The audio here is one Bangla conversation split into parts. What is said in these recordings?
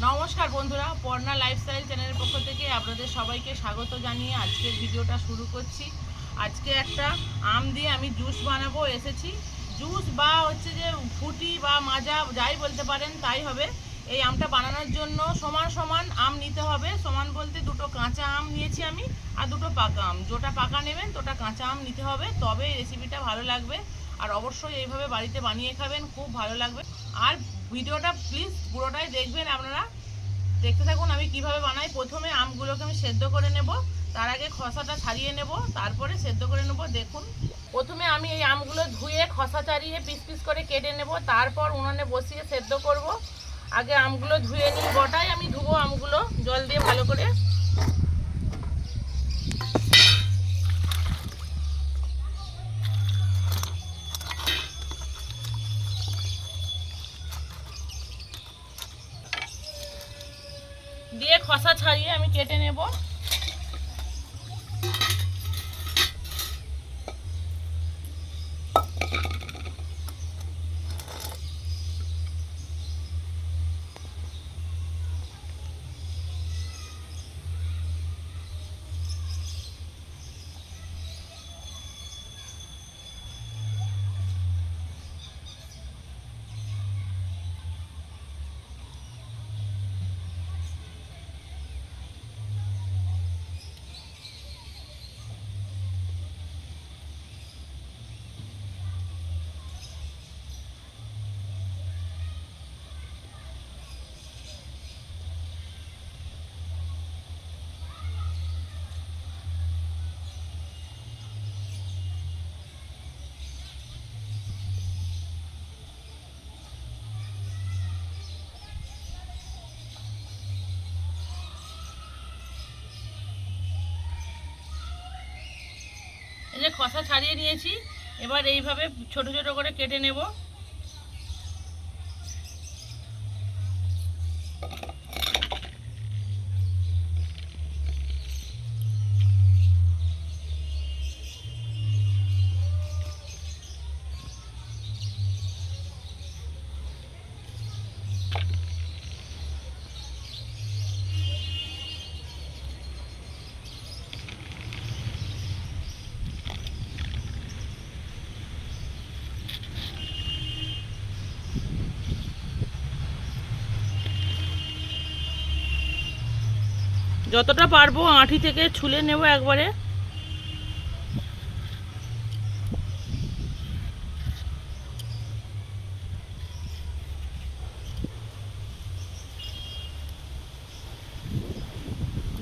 নমস্কার বন্ধুরা, পর্ণা লাইফস্টাইল চ্যানেলের পক্ষ থেকে আপনাদের সবাইকে স্বাগত জানিয়ে আজকের ভিডিওটা শুরু করছি। আজকে একটা আম দিয়ে আমি জুস বানাবো এসেছি। জুস বা হচ্ছে যে ফুটি বা মাজা যাই বলতে পারেন তাই হবে। এই আমটা বানানোর জন্য সমান সমান আম নিতে হবে। সমান বলতে দুটো কাঁচা আম নিয়েছি আমি, আর দুটো পাকা আম। যেটা পাকা নেবেন তোটা কাঁচা আম নিতে হবে, তবে এই রেসিপিটা ভালো লাগবে। আর অবশ্যই এইভাবে বাড়িতে বানিয়ে খাবেন, খুব ভালো লাগবে। আর ভিডিওটা প্লিজ পুরোটাই দেখবেন আপনারা, দেখতে থাকুন আমি কিভাবে বানাই। প্রথমে আমগুলোকে আমি সেদ্ধ করে নেব, তার আগে খোসাটা ছাড়িয়ে নেব, তারপরে সেদ্ধ করে নেব। দেখুন, প্রথমে আমি এই আমগুলো ধুয়ে খোসা ছাড়িয়ে পিস পিস করে কেটে নেব, তারপর উনুনে বসিয়ে সেদ্ধ করব। আগে আমগুলো ধুয়ে নিই, গোটাই আমি ধুবো আমগুলো জল দিয়ে ভালো করে। দিয়ে খোসা ছাড়িয়ে আমি কেটে নেব। এই যে খোসা ছাড়িয়ে নিয়েছি, এবার এইভাবে ছোট ছোট করে কেটে নেব। যতটা পারবো আঁটি থেকে ছুলে নেব একবারে।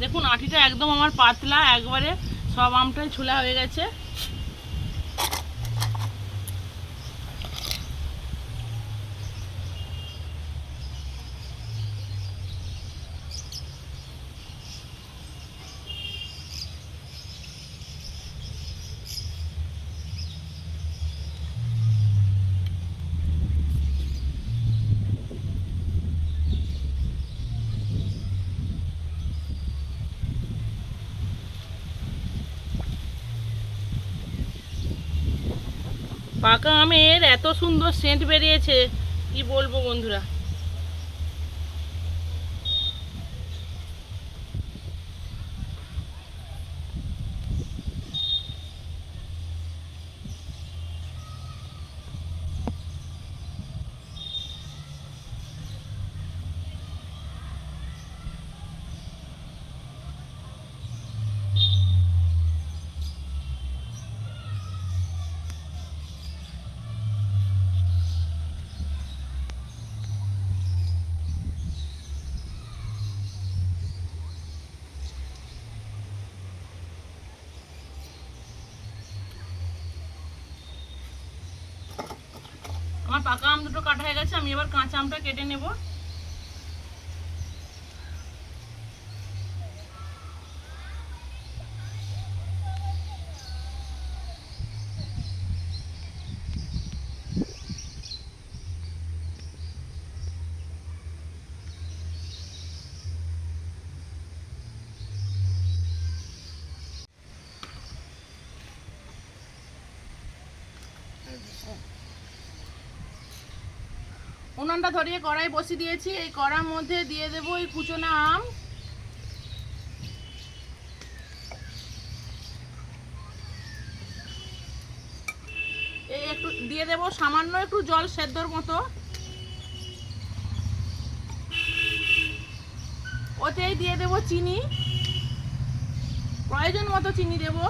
দেখুন, আঁটিটা একদম আমার পাতলা, একবারে সব আমটাই ছুলা হয়ে গেছে। পাকা আমের এত সুন্দর সেন্ট বেরিয়েছে, কি বলবো বন্ধুরা। আমার পাকা আম দুটো কাটা হয়ে গেছে, আমি এবার কাঁচা আমটা কেটে নেব। উনানটা ধরিয়ে কড়াই বসিয়ে দিয়েছি। এই কড়ার মধ্যে দিয়ে দেবো এই কুচনো আম। এই একটু দিয়ে দেবো সামান্য একটু জল সেদ্ধর মতো। ওতেই দিয়ে দেবো চিনি, প্রয়োজন মতো চিনি দেবো।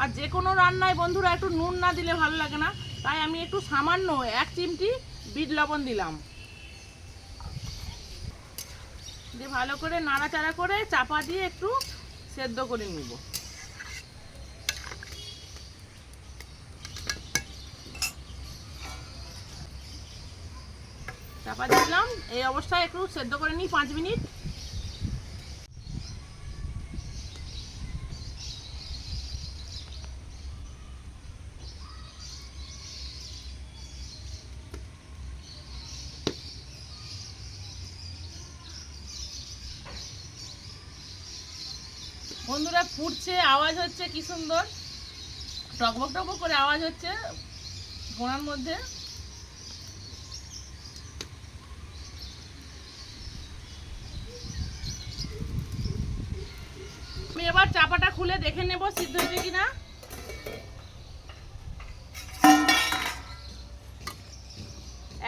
আর যে কোনো রান্নায় বন্ধুরা একটু নুন না দিলে ভালো লাগে না, তাই আমি একটু সামান্য 1 চিমটি বিট লবণ দিলাম। দিয়ে ভালো করে নাড়াচাড়া করে চাপা দিয়ে একটু সেদ্ধ করে নিব। চাপা দিলাম, এই অবস্থায় একটু সেদ্ধ করে নিই 5 মিনিট। বন্ধুরা ফুটছে, আওয়াজ হচ্ছে কি সুন্দর, টকবক টকবক করে আওয়াজ হচ্ছে ফোনার মধ্যে। আমি এবার চাপাটা খুলে দেখে নেব সিদ্ধ হয়েছে কিনা।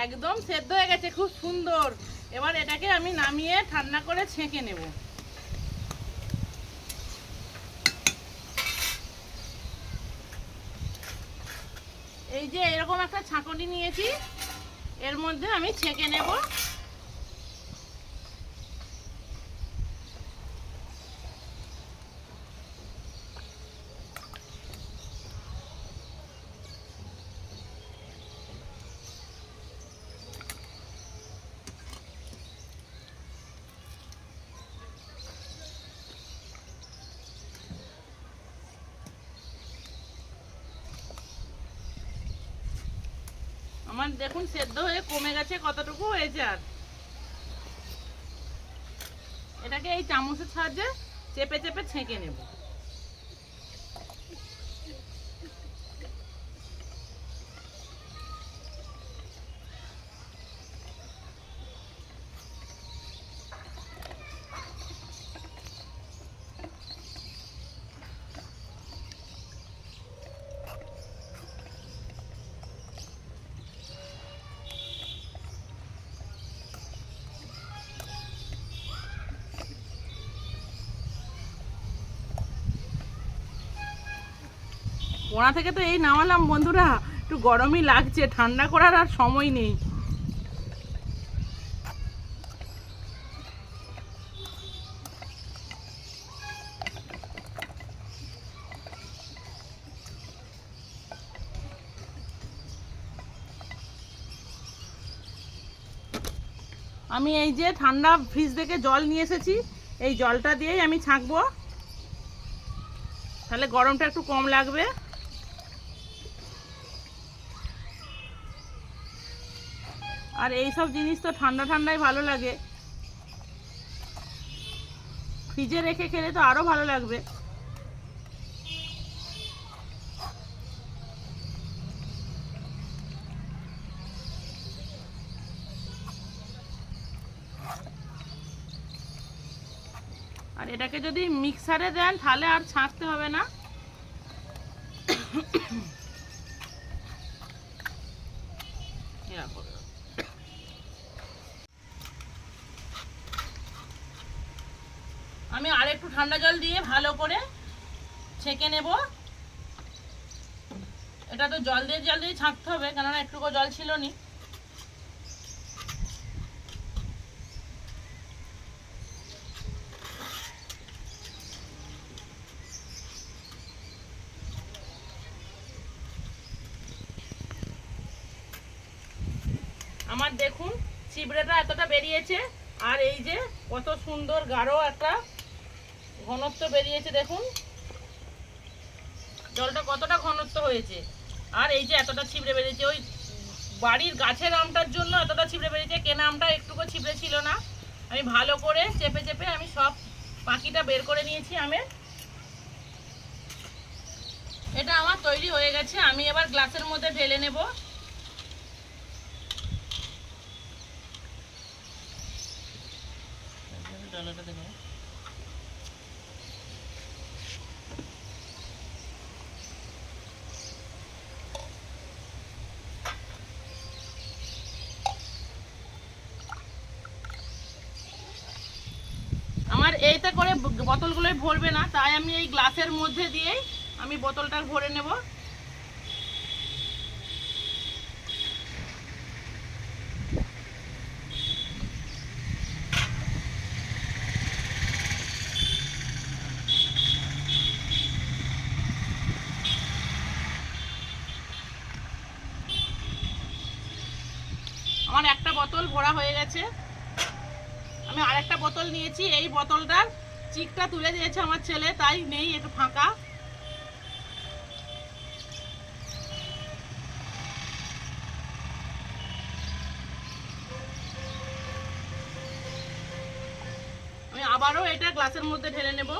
একদম সেদ্ধ হয়ে গেছে, খুব সুন্দর। এবার এটাকে আমি নামিয়ে ঠান্ডা করে ছেঁকে নেব। এই যে এরকম একটা ছাঁকনি নিয়েছি, এর মধ্যে আমি ছেঁকে নেব। আমার দেখুন সেদ্ধ হয়ে কমে গেছে, কতটুকু হয়েছে। আর এটাকে এই চামচের সাহায্যে চেপে চেপে ছেঁকে নেব। কোনা থেকে তো এই নামালাম বন্ধুরা, একটু গরমই লাগছে, ঠান্ডা করার আর সময় নেই। আমি এই যে ঠান্ডা ফ্রিজ থেকে জল নিয়ে এসেছি, এই জলটা দিয়েই আমি ছাঁকবো, তাহলে গরমটা একটু কম লাগবে। আর এই সব জিনিস তো ঠান্ডা ঠান্ডাই ভালো লাগে, ফ্রিজে রেখে খেলে তো আরো ভালো লাগবে। আর এটাকে যদি মিক্সারে দেন তাহলে আর ছাঁকতে হবে না। আমি আর একটু ঠান্ডা জল দিয়ে ভালো করে ছেঁকে নেব। এটা তো জল দিয়ে ছাঁকতে হবে, কেননা একটুকু জল ছিল নি। আমার দেখুন চিবড়েটা এতটা বেরিয়েছে, আর এই যে কত সুন্দর গাঢ় একটা ঘনত্ব বেরিয়েছে। দেখুন জলটা কতটা ঘনত্ব হয়েছে, আর এই যে এতটা ছিবড়ে বেরিয়েছে। ওই বাড়ির গাছের আমটার জন্য এতটা ছিবড়ে বেরিয়েছে, কেনা আমটা একটুকু ছিবড়ে ছিল না। আমি ভালো করে চেপে চেপে আমি সব পাখিটা বের করে নিয়েছি আমের। এটা আমার তৈরি হয়ে গেছে, আমি এবার গ্লাসের মধ্যে ঢেলে নেব। মশলাটা দেবো। আমার এইটা করে বোতলগুলোই ভরবে না, তাই আমি এই গ্লাসের মধ্যে দিয়েই আমি বোতলটা ভরে নেব। আমার একটা বোতল ভরা হয়ে গেছে। আমি আরেকটা বোতল নিয়েছি, এই বোতলটার চিকটা তুলে দিয়েছে আমার ছেলে, তাই নেই, একটু ফাঁকা। আমি আবারও এটা গ্লাসের মধ্যে ঢেলে নেব।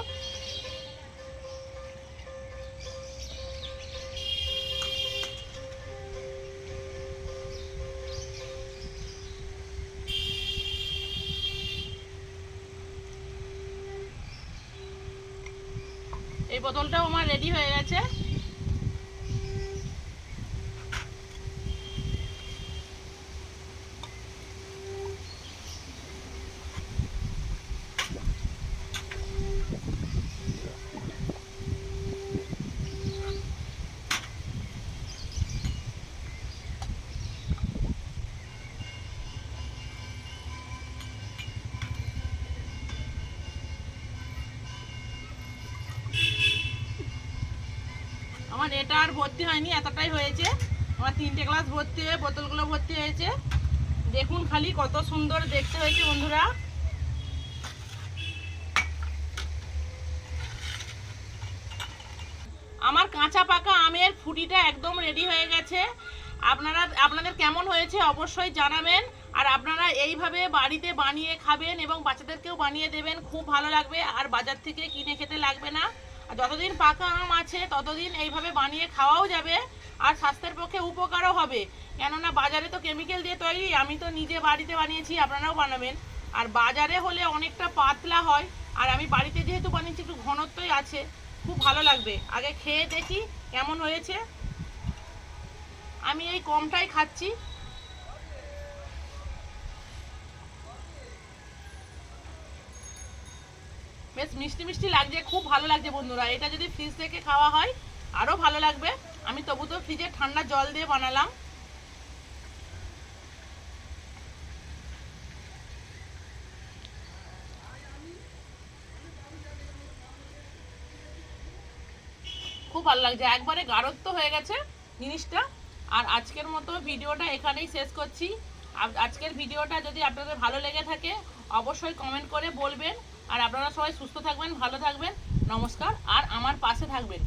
এই বোতলটাও আমার রেডি হয়ে গেছে। আমার এটা আর ভর্তি হয়নি, এতটাই হয়েছে। আমার 3টে গ্লাস ভর্তি হয়ে বোতলগুলো ভর্তি হয়েছে। দেখুন খালি কত সুন্দর দেখতে হয়েছে বন্ধুরা। আমার কাঁচা পাকা আমের ফুটিটা একদম রেডি হয়ে গেছে। আপনাদের কেমন হয়েছে অবশ্যই জানাবেন। আর আপনারা এইভাবে বাড়িতে বানিয়ে খাবেন এবং বাচ্চাদেরকেও বানিয়ে দেবেন, খুব ভালো লাগবে। আর বাজার থেকে কিনে খেতে লাগবে না। আর যতদিন পাকা আম আছে ততদিন এইভাবে বানিয়ে খাওয়াও যাবে, আর স্বাস্থ্যের পক্ষে উপকারও হবে। কেননা বাজারে তো কেমিক্যাল দিয়ে তৈরি, আমি তো নিজে বাড়িতে বানিয়েছি, আপনারাও বানাবেন। আর বাজারে হলে অনেকটা পাতলা হয়, আর আমি বাড়িতে যেহেতু বানিয়েছি একটু ঘনত্বই আছে, খুব ভালো লাগবে। আগে খেয়ে দেখি কেমন হয়েছে। আমি এই কমটাই খাচ্ছি। বেশ মিষ্টি মিষ্টি লাগছে, খুব ভালো লাগছে বন্ধুরা। এটা যদি ফ্রিজ থেকে খাওয়া হয় আরও ভালো লাগবে। আমি তবু তো ফ্রিজে ঠান্ডা জল দিয়ে বানালাম। খুব ভালো লাগছে, একবারে গাঢ়ত্ব হয়ে গেছে জিনিসটা। আর আজকের মতো ভিডিওটা এখানেই শেষ করছি। আজকের ভিডিওটা যদি আপনাদের ভালো লেগে থাকে অবশ্যই কমেন্ট করে বলবেন। আর আপনারা সবাই সুস্থ থাকবেন, ভালো থাকবেন। নমস্কার, আর আমার পাশে থাকবেন।